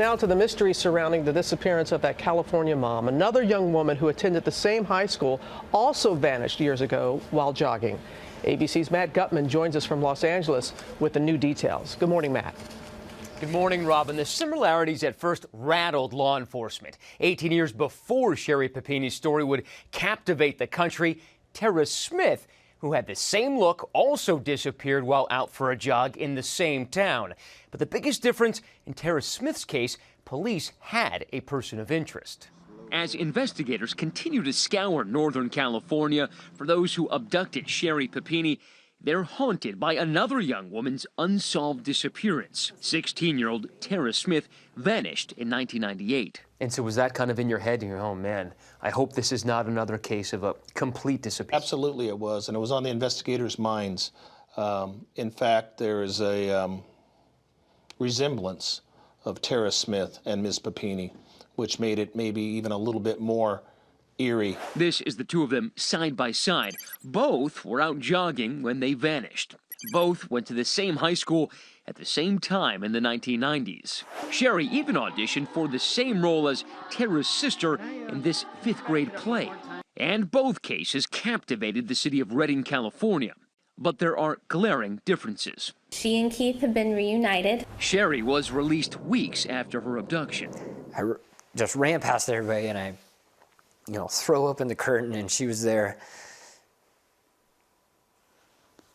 now to the mystery surrounding the disappearance of that California mom. Another young woman who attended the same high school also vanished years ago while jogging. ABC's Matt Gutman joins us from Los Angeles with the new details. Good morning, Matt. Good morning, Robin. The similarities at first rattled law enforcement. 18 years before Sherri Papini's story would captivate the country, Tara Smith, who had the same look, also disappeared while out for a jog in the same town. But the biggest difference in Tara Smith's case, police had a person of interest. As investigators continue to scour Northern California for those who abducted Sherri Papini, they're haunted by another young woman's unsolved disappearance. 16-year-old Tara Smith vanished in 1998. And so was that kind of in your head? You're, oh man, I hope this is not another case of a complete disappearance. Absolutely it was, and it was on the investigators' minds. In fact, there is a resemblance of Tara Smith and Ms. Papini, which made it maybe even a little bit more eerie. This is the two of them side by side. Both were out jogging when they vanished. Both went to the same high school at the same time in the 1990s. Sherri even auditioned for the same role as Tara's sister in this 5th grade play. And both cases captivated the city of Redding, California. But there are glaring differences. She and Keith have been reunited. Sherri was released weeks after her abduction. I just ran past everybody and I throw open the curtain, and she was there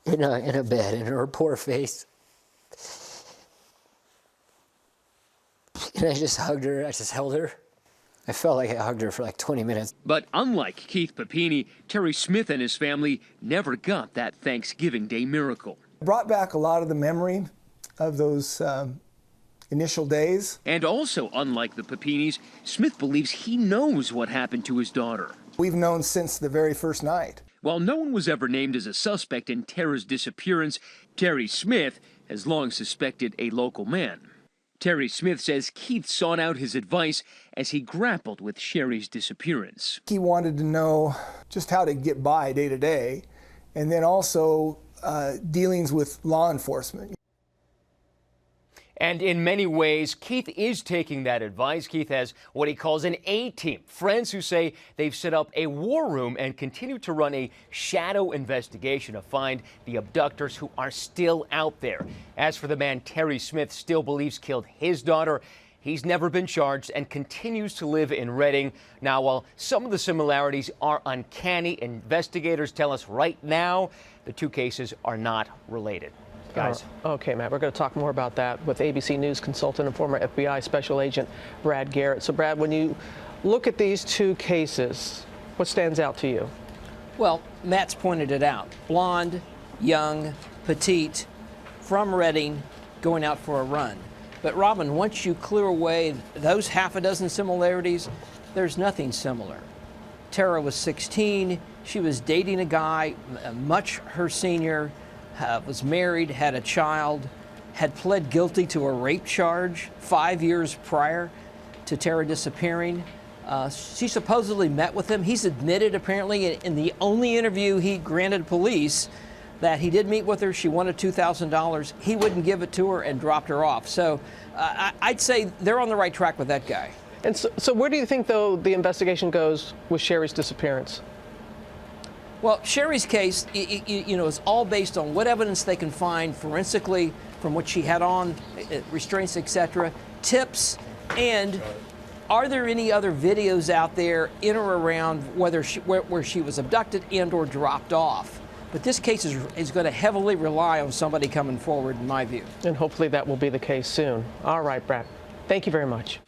in a bed, and her poor face. And I just hugged her, I just held her. I felt like I hugged her for like 20 minutes. But unlike Keith Papini, Terry Smith and his family never got that Thanksgiving Day miracle. It brought back a lot of the memory of those initial days. And also, unlike the Papinis, Smith believes he knows what happened to his daughter. We've known since the very first night. While no one was ever named as a suspect in Tara's disappearance, Terry Smith has long suspected a local man. Terry Smith says Keith sought out his advice as he grappled with Sherri's disappearance. He wanted to know just how to get by day to day, and then also dealings with law enforcement. And in many ways, Keith is taking that advice. Keith has what he calls an A-team, friends who say they've set up a war room and continue to run a shadow investigation to find the abductors who are still out there. As for the man Terry Smith still believes killed his daughter, he's never been charged and continues to live in Redding. Now, while some of the similarities are uncanny, investigators tell us right now the two cases are not related. Guys. Okay, Matt, we're going to talk more about that with ABC News consultant and former FBI Special Agent Brad Garrett. So, Brad, when you look at these two cases, what stands out to you? Well, Matt's pointed it out. Blonde, young, petite, from Redding, going out for a run. But, Robin, once you clear away those half a dozen similarities, there's nothing similar. Tara was 16. She was dating a guy much her senior. Was married, had a child, had pled guilty to a rape charge 5 years prior to Tara disappearing. She supposedly met with him. He's admitted, apparently, in the only interview he granted police, that he did meet with her. She wanted $2,000. He wouldn't give it to her and dropped her off. So I'd say they're on the right track with that guy. And so where do you think, though, the investigation goes with Sherri's disappearance? Well, Sherri's case, is all based on what evidence they can find forensically from what she had on, restraints, etc., tips, and are there any other videos out there in or around where she was abducted and or dropped off. But this case is going to heavily rely on somebody coming forward, in my view. And hopefully that will be the case soon. All right, Brad. Thank you very much.